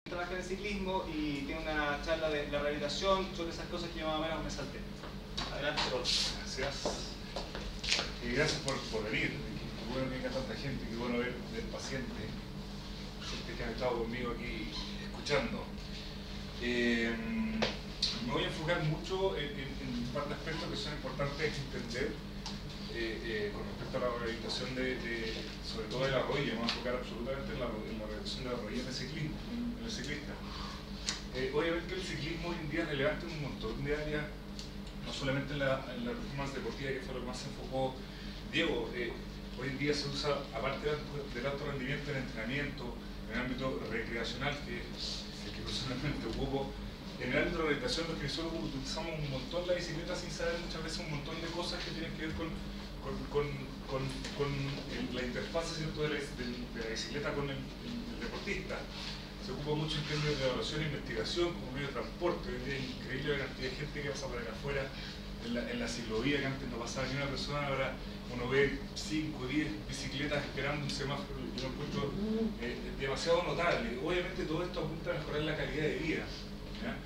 trabaja en el ciclismo y tiene una charla de la rehabilitación, sobre esas cosas que yo más o menos me salté. Adelante, Rolf. Gracias. Y gracias por venir. Qué bueno que venga tanta gente, qué bueno ver pacientes, gente que han estado conmigo aquí escuchando. Me voy a enfocar mucho en un par de aspectos que son importantes entender con respecto a la rehabilitación sobre todo de la rodilla. Me voy a enfocar absolutamente en la rehabilitación de la rodilla en el ciclista. Obviamente el ciclismo hoy en día es relevante en un montón de áreas, no solamente en la performance deportiva, que fue lo que más se enfocó Diego. Hoy en día se usa, aparte del alto rendimiento en entrenamiento, en el ámbito recreacional, que es el que personalmente ocupo. En el ámbito de rehabilitación, los kinesiólogos utilizamos un montón la bicicleta sin saber muchas veces un montón de cosas que tienen que ver con la interfaz, ¿cierto?, de la bicicleta con el deportista. Se ocupa mucho en términos de evaluación e investigación como medio de transporte. Hoy en día es increíble la cantidad de gente que pasa por acá afuera en la ciclovía, que antes no pasaba ni una persona. Ahora uno ve 5 o 10 bicicletas esperando un semáforo. Yo lo encuentro demasiado notable. Obviamente todo esto apunta a mejorar la calidad de vida, ¿ya?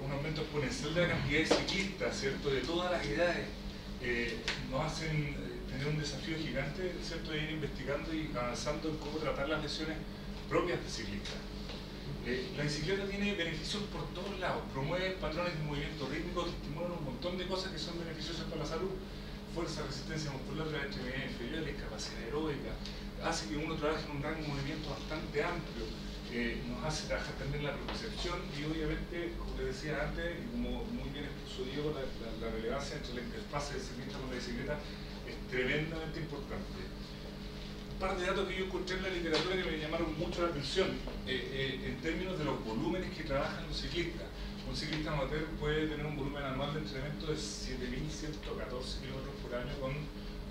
Un aumento exponencial de la cantidad de ciclistas, ¿cierto?, de todas las edades, nos hacen tener un desafío gigante, ¿cierto?, de ir investigando y avanzando en cómo tratar las lesiones propias de ciclistas. La bicicleta tiene beneficios por todos lados, promueve patrones de movimiento rítmico, estimula un montón de cosas que son beneficiosas para la salud: fuerza, resistencia muscular de las extremidades inferiores, capacidad aeróbica, hace que uno trabaje en un rango de movimiento bastante amplio, nos hace trabajar también la propiocepción y obviamente, como les decía antes, y como muy bien expuso Diego, la relevancia entre la interfaz del ciclista con la bicicleta es tremendamente importante. Un par de datos que yo encontré en la literatura que me llamaron mucho la atención en términos de los volúmenes que trabajan los ciclistas. Un ciclista amateur puede tener un volumen anual de entrenamiento de 7.114 kilómetros por año con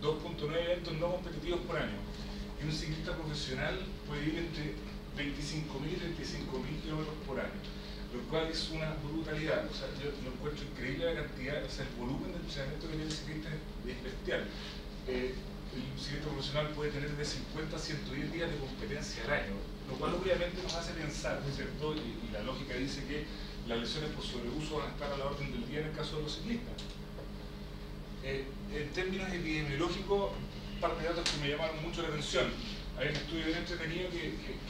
2.9 eventos no competitivos por año. Y un ciclista profesional puede ir entre 25.000 y 35.000 kilómetros por año, lo cual es una brutalidad. O sea, yo lo encuentro increíble la cantidad, o sea, el volumen de entrenamiento que tiene el ciclista es bestial. El ciclista profesional puede tener de 50 a 110 días de competencia al año, lo cual obviamente nos hace pensar, ¿cierto? Y la lógica dice que las lesiones por sobreuso van a estar a la orden del día en el caso de los ciclistas. En términos epidemiológicos, parte de datos que me llamaron mucho la atención. Hay un estudio bien entretenido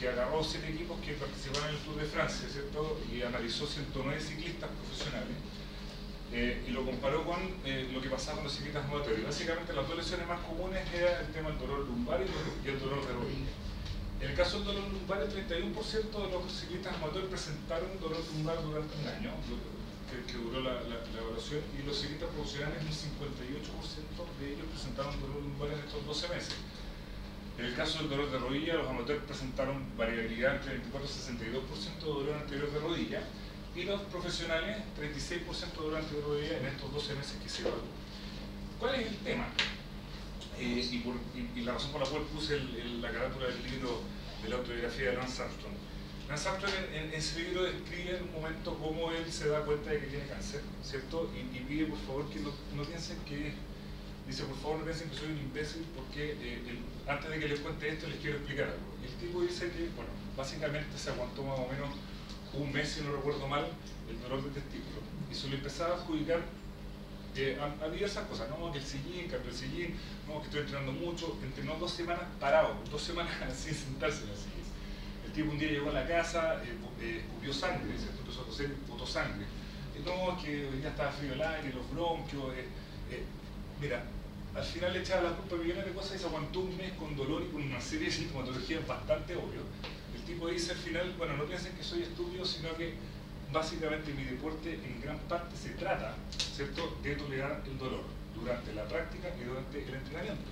que agarró 7 equipos que participaron en el Tour de Francia, ¿cierto?, y analizó 109 ciclistas profesionales y lo comparó con lo que pasaba con los ciclistas amateurs. Y básicamente las dos lesiones más comunes eran el tema del dolor lumbar y el dolor de rodilla. En el caso del dolor lumbar, el 31% de los ciclistas amateurs presentaron dolor lumbar durante un año que duró la evaluación, y los ciclistas profesionales, un 58% de ellos presentaron dolor lumbar en estos 12 meses. En el caso del dolor de rodilla, los amateurs presentaron variabilidad entre 24 y 62% de dolor anterior de rodilla, y los profesionales 36% de dolor anterior de rodilla en estos 12 meses que se evaluó. ¿Cuál es el tema? Y la razón por la cual puse la carátula del libro de la autobiografía de Lance Armstrong. Lance Armstrong en ese libro describe en un momento cómo él se da cuenta de que tiene cáncer, ¿cierto? Y pide por favor que no piensen que... Dice, por favor no piensen que soy un imbécil, porque antes de que les cuente esto les quiero explicar algo. Y el tipo dice que, bueno, básicamente se aguantó más o menos un mes, si no recuerdo mal, el dolor de testículo. Y se lo empezaba a adjudicar a diversas cosas, ¿no? Que el sillín, cambió el sillín, no, que estoy entrenando mucho, entrenó 2 semanas parado, 2 semanas sin sentarse en el sillín. El tipo un día llegó a la casa, escupió sangre, ¿cierto? Empezó a toser, botó sangre. No, que ya estaba frío el aire, los bronquios. Mira, al final le echaba la culpa a millones de cosas y se aguantó un mes con dolor y con una serie de sintomatologías bastante obvias. El tipo dice al final, bueno, no piensen que soy estúpido, sino que básicamente mi deporte en gran parte se trata, ¿cierto?, de tolerar el dolor durante la práctica y durante el entrenamiento.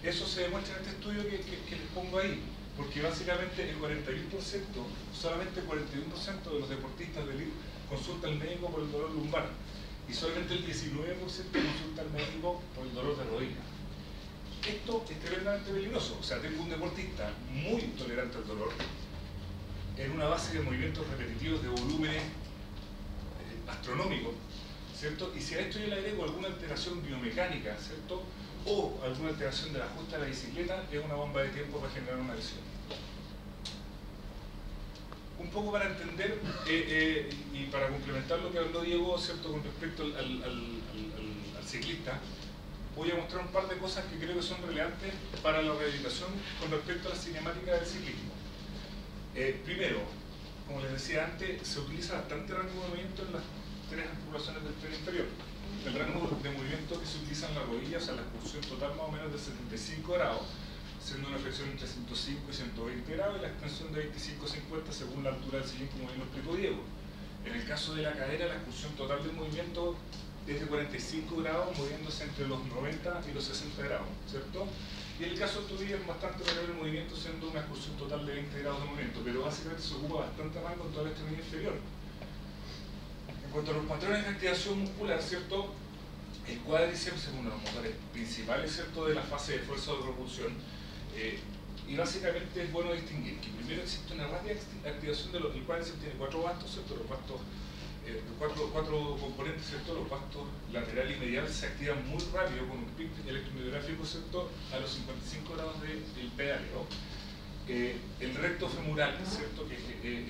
Eso se demuestra en este estudio que les pongo ahí, porque básicamente el 41%, solamente el 41% de los deportistas de elite consulta al médico por el dolor lumbar, y solamente el 19% consulta al médico por el dolor de rodilla. Esto es tremendamente peligroso. O sea, tengo un deportista muy tolerante al dolor en una base de movimientos repetitivos de volúmenes astronómicos, ¿cierto? Y si a esto yo le agrego alguna alteración biomecánica, ¿cierto?, o alguna alteración del ajuste de la bicicleta, es una bomba de tiempo para generar una lesión. Un poco para entender y para complementar lo que habló Diego, ¿cierto?, con respecto al ciclista. Voy a mostrar un par de cosas que creo que son relevantes para la rehabilitación con respecto a la cinemática del ciclismo. Primero, como les decía antes, se utiliza bastante rango de movimiento en las tres articulaciones del tren inferior. El rango de movimiento que se utiliza en la rodilla, o sea, la excursión total más o menos de 75 grados, siendo una flexión entre 105 y 120 grados y la extensión de 25-50 según la altura del sillín, como bien lo explicó Diego. En el caso de la cadera, la excursión total del movimiento es de 45 grados, moviéndose entre los 90 y los 60 grados, ¿cierto? Y en el caso del tobillo es bastante variable el movimiento, siendo una excursión total de 20 grados de movimiento, pero básicamente se ocupa bastante rango en toda la extremidad inferior. En cuanto a los patrones de activación muscular, ¿cierto?, el cuádriceps es uno de los motores principales, ¿cierto?, de la fase de fuerza o de propulsión. Y básicamente es bueno distinguir que primero existe una rápida activación del cuádriceps. Tiene 4 bastos, ¿cierto? Los bastos, cuatro componentes, ¿cierto? Los bastos lateral y medial se activan muy rápido con un pic electromiográfico, ¿cierto?, a los 55 grados del pedaleo. El recto femoral, ¿cierto?, que es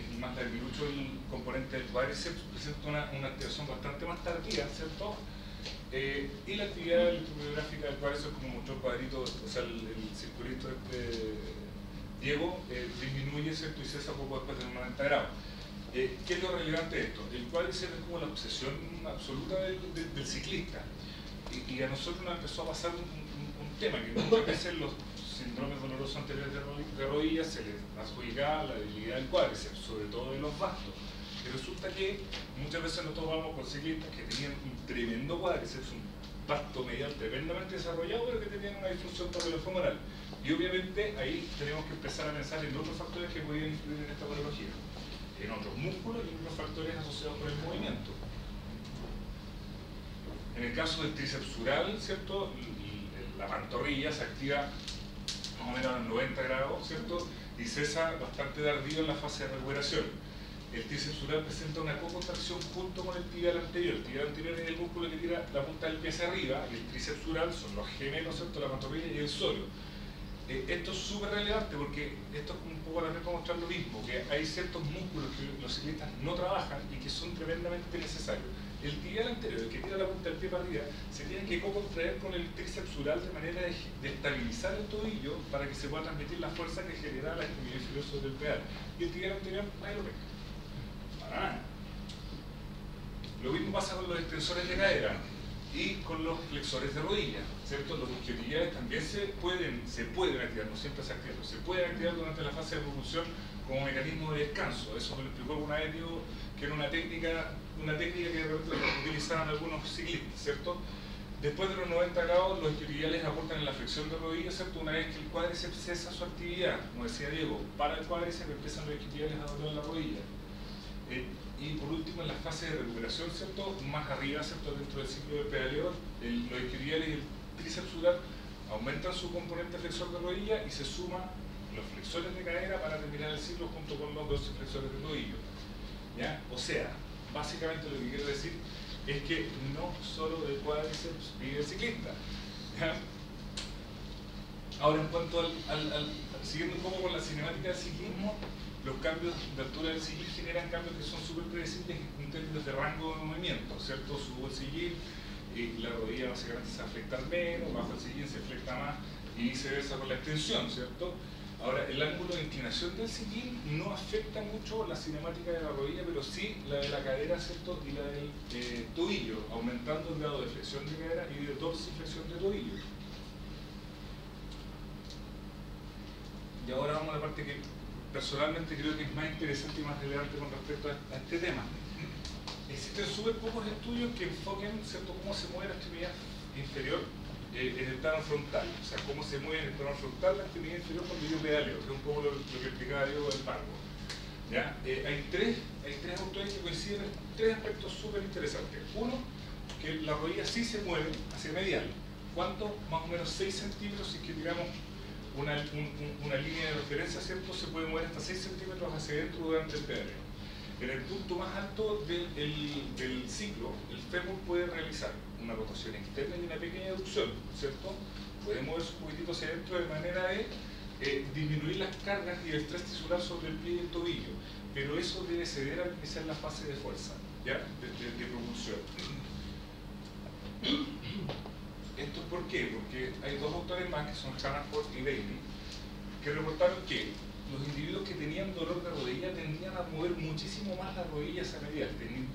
el más larguirucho del componente del cuádriceps, presenta una activación bastante más tardía, ¿cierto? Y la actividad electromiográfica del cuádriceps, como mostró el cuadrito, o sea, el circulito Diego, disminuye, ¿cierto?, y cesa poco después de los 90 grados. ¿Qué es lo relevante de esto? El cuádriceps es como la obsesión absoluta del ciclista. Y a nosotros nos empezó a pasar un tema, que muchas veces los síndromes dolorosos anteriores de rodillas se les adjudicaba la debilidad del cuádriceps, sobre todo de los bastos. Y resulta que muchas veces nos topamos con ciclistas que tenían un tremendo cuádriceps, un basto medial tremendamente desarrollado, pero que tenían una disfunción papilofemoral. Y obviamente ahí tenemos que empezar a pensar en otros factores que podrían influir en esta patología, en otros músculos y en otros factores asociados con el movimiento. En el caso del tríceps sural, ¿cierto?, la pantorrilla se activa más o menos a los 90 grados, ¿cierto?, y cesa bastante tardío en la fase de recuperación. El tríceps sural presenta una cocontracción junto con el tibial anterior. El tibial anterior es el músculo que tira la punta del pie hacia arriba, y el tríceps sural son los gemelos, ¿cierto?, la pantorrilla y el sóleo. Esto es súper relevante porque esto es un poco también para mostrar lo mismo, que hay ciertos músculos que los ciclistas no trabajan y que son tremendamente necesarios. El tibial anterior, el que tira la punta del pie para arriba, se tiene que co-contraer con el tríceps sural de manera de estabilizar el tobillo para que se pueda transmitir la fuerza que genera la extremidad inferior sobre el pedal. Y el tibial anterior, nadie lo pesca. Para nada. Lo mismo pasa con los extensores de cadera y con los flexores de rodilla, ¿cierto? Los isquiotibiales también se pueden activar, no siempre se activan, se pueden activar durante la fase de propulsión como mecanismo de descanso. Eso me lo explicó alguna vez, Diego, que era una técnica que de repente utilizaban algunos ciclistas, ¿cierto? Después de los 90 grados, los isquiotibiales aportan en la flexión de rodilla, ¿cierto? Una vez que el cuádriceps cesa su actividad, como decía Diego, para el cuádriceps empiezan los isquiotibiales a doblar la rodilla. Y por último, en la fase de recuperación, ¿cierto?, más arriba, ¿cierto?, dentro del ciclo de pedaleo, los isquiotibiales y el tríceps sural aumentan su componente flexor de rodilla y se suman los flexores de cadera para terminar el ciclo junto con los dos flexores de tobillo. ¿Ya? O sea, básicamente lo que quiero decir es que no solo de cuádriceps vive el ciclista. ¿Ya? Ahora, en cuanto siguiendo un poco con la cinemática del ciclismo, los cambios de altura del sillín generan cambios que son súper predecibles en términos de rango de movimiento, ¿cierto? Subo el sillín y la rodilla básicamente se afecta menos, bajo el sillín se afecta más y viceversa con la extensión, ¿cierto? Ahora, el ángulo de inclinación del sillín no afecta mucho la cinemática de la rodilla, pero sí la de la cadera, ¿cierto?, y la del tobillo, aumentando el grado de flexión de cadera y de dorsiflexión de tobillo. Y ahora vamos a la parte que personalmente creo que es más interesante y más relevante con respecto a este tema. Existen súper pocos estudios que enfoquen, ¿cierto?, cómo se mueve la extremidad inferior en el plano frontal, o sea, cómo se mueve en el plano frontal la extremidad inferior cuando yo pedaleo, que es un poco lo que explicaba Diego del pargo. ¿Ya? Hay tres autores que coinciden en tres aspectos súper interesantes. Uno, que la rodilla sí se mueve hacia medial. ¿Cuánto? Más o menos 6 centímetros, si es que digamos una línea de referencia, ¿cierto?, se puede mover hasta 6 centímetros hacia adentro durante el pedaleo. En el punto más alto del ciclo, el fémur puede realizar una rotación externa y una pequeña aducción, ¿cierto? Puede moverse un poquitito hacia adentro de manera de disminuir las cargas y el estrés tisular sobre el pie y el tobillo. pero eso debe ceder al iniciar la fase de fuerza, ¿ya? De propulsión. ¿Esto por qué? Porque hay dos autores más, que son Hannaford y Bailey, que reportaron que los individuos que tenían dolor de rodilla tendían a mover muchísimo más las rodillas a medida,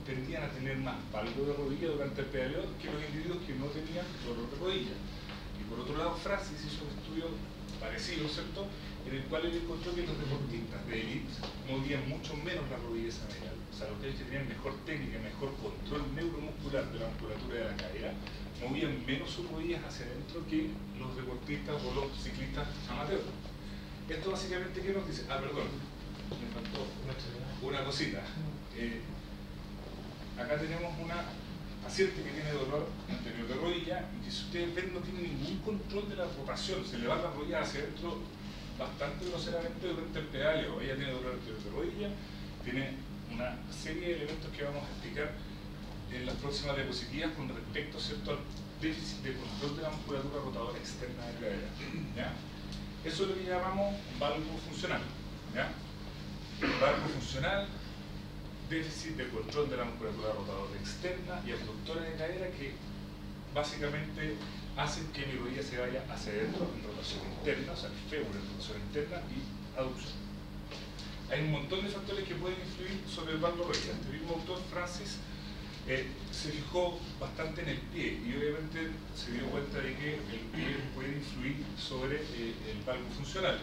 tendían a tener más valgo de rodilla durante el pedaleo que los individuos que no tenían dolor de rodilla. Y por otro lado, Francis hizo un estudio parecido, ¿cierto?, en el cual él encontró que los deportistas de élite movían mucho menos las rodillas a medial. O sea, los que tenían mejor técnica, mejor control neuromuscular de la musculatura de la cadera, movían menos sus rodillas hacia adentro que los deportistas o los ciclistas amateurs. Esto básicamente, ¿qué nos dice? Ah, perdón, me faltó una cosita. Acá tenemos una paciente que tiene dolor anterior de rodilla y que, si ustedes ven, no tiene ningún control de la rotación, se le va la rodilla hacia adentro bastante groseramente durante el pedaleo. Ella tiene dolor anterior de rodilla, tiene una serie de elementos que vamos a explicar en las próximas diapositivas con respecto, ¿cierto?, al déficit de control de la musculatura rotadora externa de cadera, ¿ya? Eso es lo que llamamos valgo funcional, ¿ya? Valgo funcional, déficit de control de la musculatura rotadora externa y abductora de cadera, que básicamente hacen que mi rodilla se vaya hacia adentro en rotación interna, o sea, el fémur en rotación interna y aducción. Hay un montón de factores que pueden influir sobre el valgo rodilla. Este mismo autor, Francis, se fijó bastante en el pie y obviamente se dio cuenta de que el pie puede influir sobre el valgo funcional.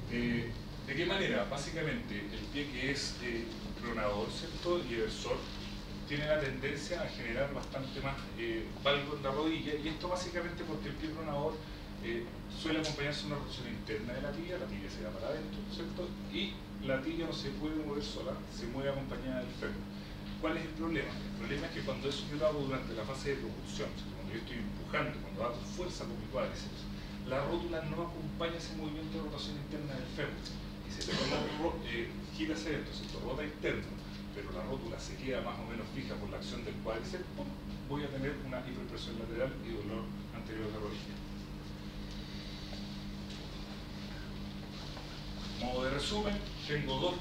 ¿De qué manera? Básicamente, el pie, que es pronador, ¿cierto?, y eversor, tiene la tendencia a generar bastante más valgo en la rodilla, y esto básicamente porque el pie pronador suele acompañarse de una rotación interna de la tibia se va para adentro, ¿cierto?, y la tibia no se puede mover sola, se mueve acompañada del fémur. ¿Cuál es el problema? El problema es que cuando eso yo lo hago durante la fase de propulsión, cuando yo estoy empujando, cuando hago fuerza con mi cuádriceps, la rótula no acompaña ese movimiento de rotación interna del fémur, y se gira hacia adentro, ¿cierto?, rota interno, pero la rótula se queda más o menos fija por la acción del cuádriceps, voy a tener una hiperpresión lateral y dolor anterior de rodilla. Modo de resumen, tengo dos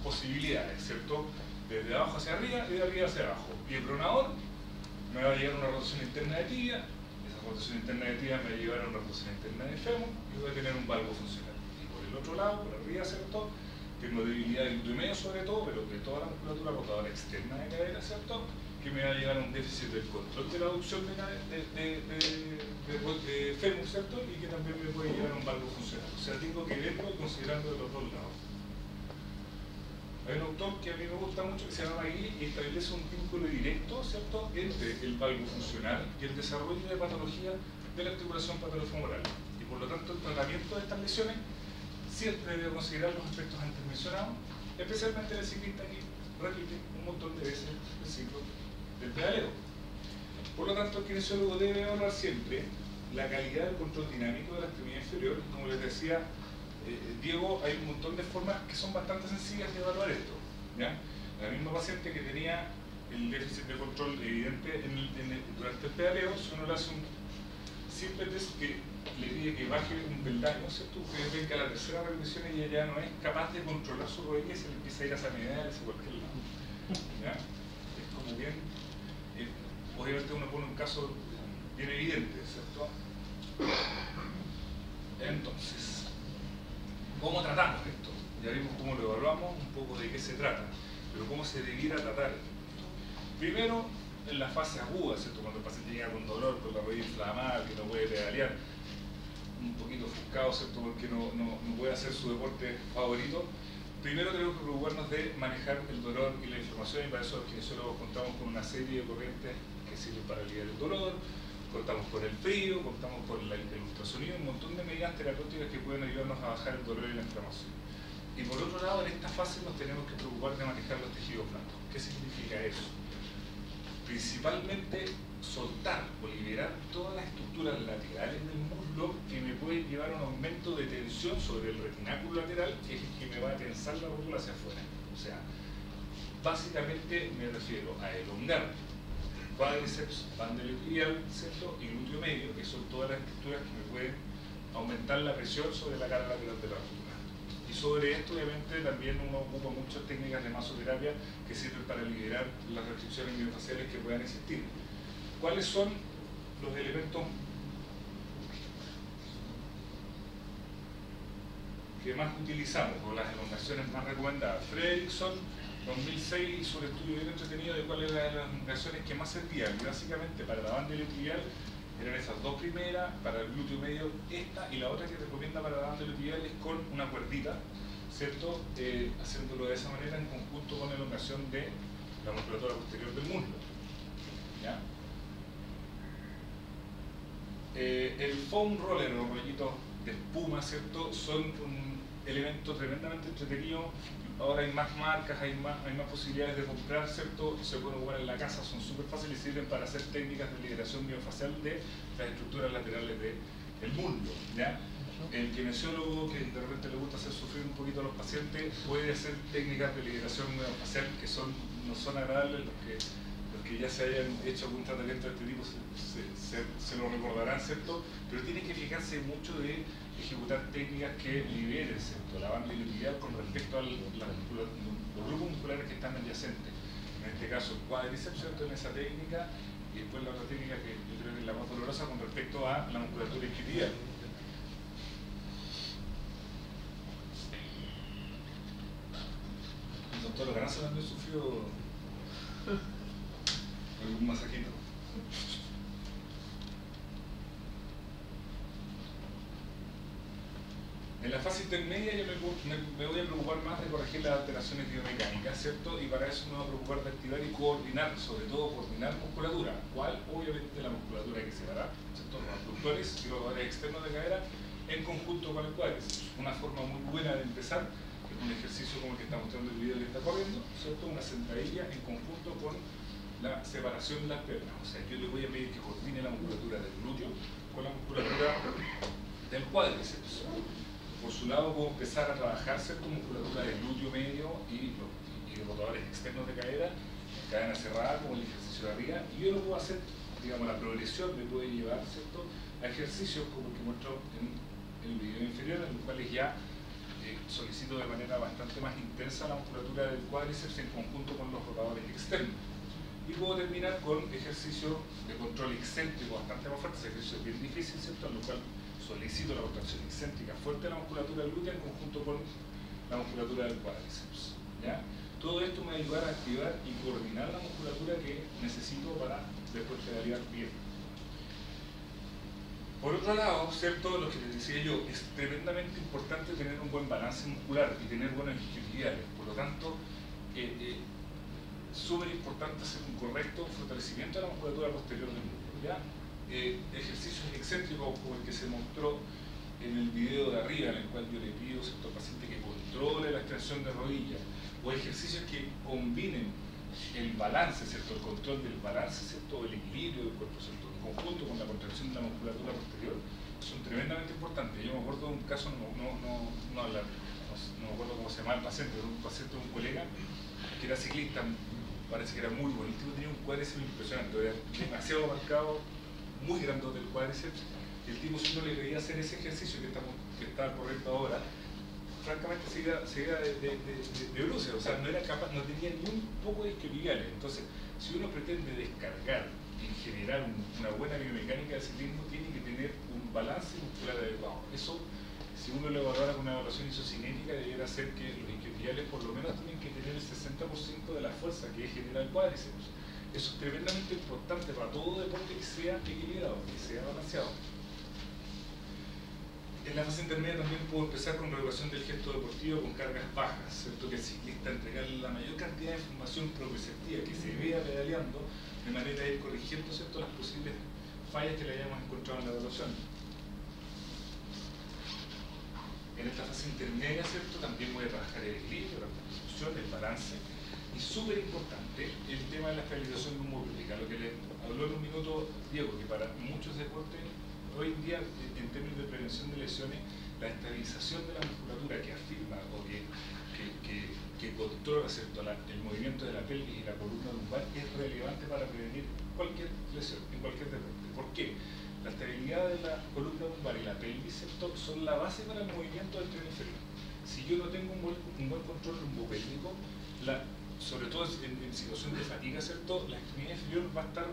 posibilidades, ¿cierto?, desde abajo hacia arriba y de arriba hacia abajo. Pie pronador, me va a llegar una rotación interna de tibia, esa rotación interna de tibia me va a llevar a una rotación interna de fémur y voy a tener un valgo funcional. Y por el otro lado, por arriba, ¿cierto?, tengo debilidad del glúteo medio sobre todo, pero de toda la musculatura rotadora externa de cadera, ¿cierto?, que me va a llegar a un déficit del control de la aducción de fémur, ¿cierto?, y que también me puede llegar a un valgo funcional. O sea, tengo que verlo considerando de los dos lados. Hay un autor que a mí me gusta mucho, que se llama Bailey, y establece un vínculo directo, ¿cierto?, entre el valgo funcional y el desarrollo de patología de la articulación patolofemoral. Y por lo tanto, el tratamiento de estas lesiones siempre debe considerar los aspectos antes mencionados, especialmente en el ciclista que repite un montón de veces el ciclo del pedaleo. Por lo tanto, el kinesiólogo debe evaluar siempre la calidad del control dinámico de la extremidad inferior. Como les decía Diego, hay un montón de formas que son bastante sencillas de evaluar esto, ¿ya? La misma paciente que tenía el déficit de control evidente durante el pedaleo, si uno le hace un simple test que le pide que baje un peldaño, ¿cierto?, ustedes ven que a la tercera repetición ella ya no es capaz de controlar su rodilla y se le empieza a ir hacia medial, hacia cualquier lado, ¿ya? Es como bien, obviamente uno pone un caso bien evidente, ¿cierto? Entonces, ¿cómo tratamos esto? Ya vimos cómo lo evaluamos, un poco de qué se trata, pero cómo se debiera tratar esto. Primero, en la fase aguda, ¿cierto?, cuando el paciente llega con dolor, con la rodilla inflamada, que no puede pedalear, un poquito ofuscado, ¿cierto?, porque no puede hacer su deporte favorito. Primero tenemos que preocuparnos de manejar el dolor y la inflamación, y para eso los kinesiólogos contamos con una serie de corrientes que sirven para aliviar el dolor. Contamos con el frío, contamos con el ultrasonido, un montón de medidas terapéuticas que pueden ayudarnos a bajar el dolor y la inflamación. Y por otro lado, en esta fase nos tenemos que preocupar de manejar los tejidos blandos. ¿Qué significa eso? Principalmente soltar o liberar todas las estructuras laterales del muslo que me pueden llevar a un aumento de tensión sobre el retináculo lateral, que es el que me va a tensar la rótula hacia afuera. O sea, básicamente me refiero a elongar cuádriceps, banda iliotibial, ¿cierto?, y glúteo medio, que son todas las estructuras que me pueden aumentar la presión sobre la cara lateral de la rótula. Y sobre esto, obviamente, también uno ocupa muchas técnicas de masoterapia que sirven para liberar las restricciones miofaciales que puedan existir. ¿Cuáles son los elementos que más utilizamos, o las elongaciones más recomendadas? Fredrickson, 2006, hizo un estudio bien entretenido de cuáles eran las elongaciones que más servían, y básicamente para la banda iliotibial eran esas dos primeras, para el glúteo medio esta, y la otra que recomienda para la banda iliotibial es con una cuerdita, ¿cierto? Haciéndolo de esa manera en conjunto con la elongación de la musculatura posterior del muslo, ¿ya? El foam roller, los rollitos de espuma, ¿cierto? Son un elemento tremendamente entretenido. Ahora hay más marcas, hay más posibilidades de comprar, ¿cierto? Se pueden ocupar en la casa, son súper fáciles y sirven para hacer técnicas de liberación miofacial de las estructuras laterales del muslo, ¿ya? El kinesiólogo que de repente le gusta hacer sufrir un poquito a los pacientes puede hacer técnicas de liberación miofacial que no son agradables. Los que ya se hayan hecho algún tratamiento de este tipo se lo recordarán, ¿cierto? Pero tienen que fijarse mucho de ejecutar técnicas que liberen, ¿cierto?, la banda iliotibial con respecto a los grupos musculares que están adyacentes. En este caso el cuádriceps, ¿cierto?, en esa técnica, y después la otra técnica que yo creo que es la más dolorosa con respecto a la musculatura isquiotibial. El doctor Lorenzo también sufrió algún masajito. En la fase intermedia yo me voy a preocupar más de corregir las alteraciones biomecánicas, ¿cierto? Y para eso me voy a preocupar de activar y coordinar, sobre todo coordinar musculatura. ¿Cuál? Obviamente la musculatura que se dará, ¿cierto?, los abductores y los rotadores externos de cadera en conjunto con el cuádriceps. Una forma muy buena de empezar es un ejercicio como el que está mostrando el video que está corriendo, ¿cierto? Una sentadilla en conjunto con la separación de las piernas. O sea, yo le voy a pedir que coordine la musculatura del glúteo con la musculatura del cuádriceps. Por su lado puedo empezar a trabajar, ¿cierto?, musculatura del glúteo medio y rotadores externos de cadena cerrada, como el ejercicio de arriba, y yo lo puedo hacer, digamos, la progresión me puede llevar, ¿cierto?, a ejercicios como el que muestro en el video inferior, en los cuales ya solicito de manera bastante más intensa la musculatura del cuádriceps en conjunto con los rotadores externos. Y puedo terminar con ejercicios de control excéntrico bastante más fuertes. Ese ejercicio es bien difícil, ¿cierto?, en lo cual solicito la contracción excéntrica fuerte de la musculatura glútea en conjunto con la musculatura del cuádriceps, ¿ya? Todo esto me va a ayudar a activar y coordinar la musculatura que necesito para después pedalear bien. Por otro lado, ¿cierto?, lo que les decía yo, es tremendamente importante tener un buen balance muscular y tener buenos isquiotibiales. Por lo tanto, súper importante hacer un correcto fortalecimiento de la musculatura posterior del muslo, ¿ya? Ejercicios excéntricos como el que se mostró en el video de arriba, en el cual yo le pido, ¿cierto?, al paciente que controle la extensión de rodillas, o ejercicios que combinen el balance, ¿cierto?, el control del balance, ¿cierto?, el equilibrio del cuerpo, ¿cierto?, en conjunto con la contracción de la musculatura posterior, son tremendamente importantes. Yo me acuerdo de un caso, no me acuerdo cómo se llama el paciente, era un paciente de un colega que era ciclista, parece que era muy buenísimo, tenía un cuádriceps impresionante, era demasiado marcado, muy grandote del cuádriceps, y el tipo, si uno le quería hacer ese ejercicio que está correcto ahora, francamente se iba de bruces, o sea, no era capaz, no tenía ni un poco de isquiotibiales. Entonces, si uno pretende descargar y generar una buena biomecánica del ciclismo, tiene que tener un balance muscular adecuado. Eso, si uno lo evaluara con una evaluación isocinética, debiera ser que los isquiotibiales por lo menos tienen que tener el 60% de la fuerza que genera el cuádriceps. Eso es tremendamente importante para todo deporte que sea equilibrado, que sea balanceado. En la fase intermedia también puedo empezar con reeducación del gesto deportivo con cargas bajas, ¿cierto?, que el ciclista entregarle la mayor cantidad de información proprioceptiva que se vea pedaleando, de manera de ir corrigiendo, ¿cierto?, las posibles fallas que le hayamos encontrado en la evaluación. En esta fase intermedia, ¿cierto?, también voy a trabajar el equilibrio, la constitución, el balance, y súper importante el tema de la estabilización lumbopiótica, lo que le habló en un minuto Diego, que para muchos deportes hoy en día, en términos de prevención de lesiones, la estabilización de la musculatura que afirma o que controla, ¿cierto?, el movimiento de la pelvis y la columna lumbar es relevante para prevenir cualquier lesión en cualquier deporte. ¿Por qué? La estabilidad de la columna lumbar y la pelvis, ¿cierto?, son la base para el movimiento del tren inferior. si yo no tengo un buen control lumbopélvico, sobre todo en situación de fatiga, ¿cierto? La extremidad inferior va a estar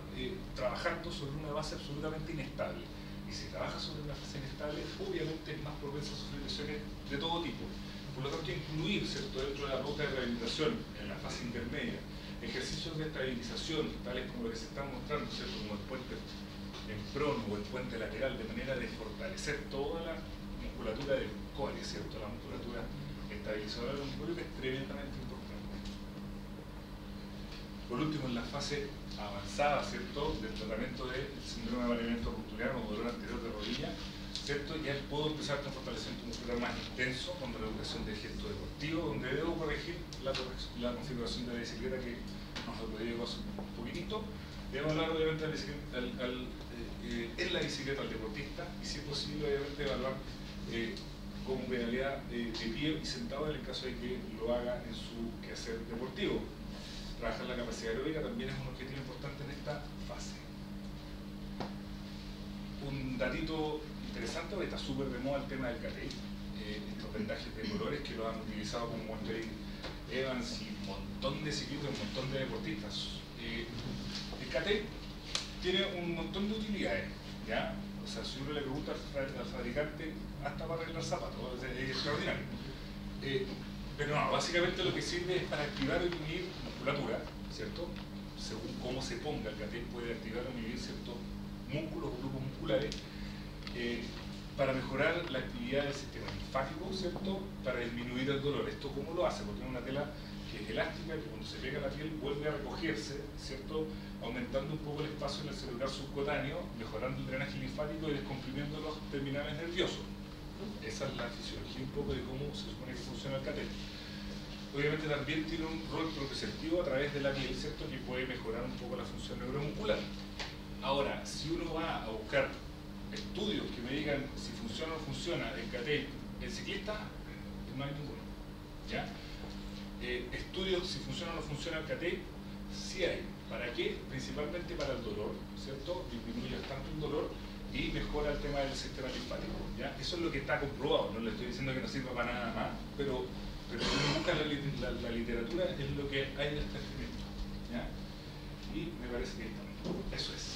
trabajando sobre una base absolutamente inestable. Y si trabaja sobre una base inestable, obviamente es más propensa a sufrir lesiones de todo tipo. Por lo tanto, incluir, ¿cierto?, dentro de la ruta de rehabilitación, en la fase intermedia, ejercicios de estabilización, tales como lo que se está mostrando, ¿cierto?, como el puente en prono o el puente lateral, de manera de fortalecer toda la musculatura del core, ¿cierto?, la musculatura estabilizadora del músculo, que es tremendamente importante. Por último, en la fase avanzada, ¿cierto?, del tratamiento del síndrome de variamiento rotuliano o dolor anterior de rodilla, ¿cierto?, ya puedo empezar con fortalecimiento muscular más intenso, con reeducación del gesto deportivo, donde debo corregir la configuración de la bicicleta, que nos lo digo hace un poquitito. Debo hablar obviamente en la bicicleta al deportista, y si es posible obviamente evaluar con pedalidad de pie y sentado en el caso de que lo haga en su quehacer deportivo. Trabajar la capacidad aeróbica también es un objetivo importante en esta fase. Un datito interesante, ahorita está súper de moda el tema del CATEI, estos vendajes de colores que lo han utilizado como muestra Evans y un montón de ciclistas, un montón de deportistas. El CATEI tiene un montón de utilidades, ¿ya? O sea, si uno le pregunta al fabricante, hasta para arreglar zapatos, es extraordinario. Pero no, básicamente lo que sirve es para activar o inhibir musculatura, ¿cierto? Según cómo se ponga, el CATEI puede activar o inhibir ciertos músculos o grupos musculares para mejorar la actividad del sistema linfático, ¿cierto? Para disminuir el dolor. ¿Esto cómo lo hace? Porque es una tela que es elástica, que cuando se pega a la piel vuelve a recogerse, ¿cierto?, aumentando un poco el espacio en el celular subcutáneo, mejorando el drenaje linfático y descomprimiendo los terminales nerviosos. Esa es la fisiología un poco de cómo se supone que funciona el CATEI. Obviamente también tiene un rol proprioceptivo a través de la piel, ¿cierto?, que puede mejorar un poco la función neuromuscular. Ahora, si uno va a buscar estudios que me digan si funciona o no funciona el CATEI en ciclista, no hay ninguno, ¿ya? Estudios si funciona o no funciona el CATEI, sí hay. ¿Para qué? Principalmente para el dolor, ¿cierto? Disminuye bastante el dolor y mejora el tema del sistema linfático, ¿ya? Eso es lo que está comprobado, no le estoy diciendo que no sirva para nada más, pero si uno busca la literatura, es lo que hay en este experimento, ¿ya? Y me parece que eso es.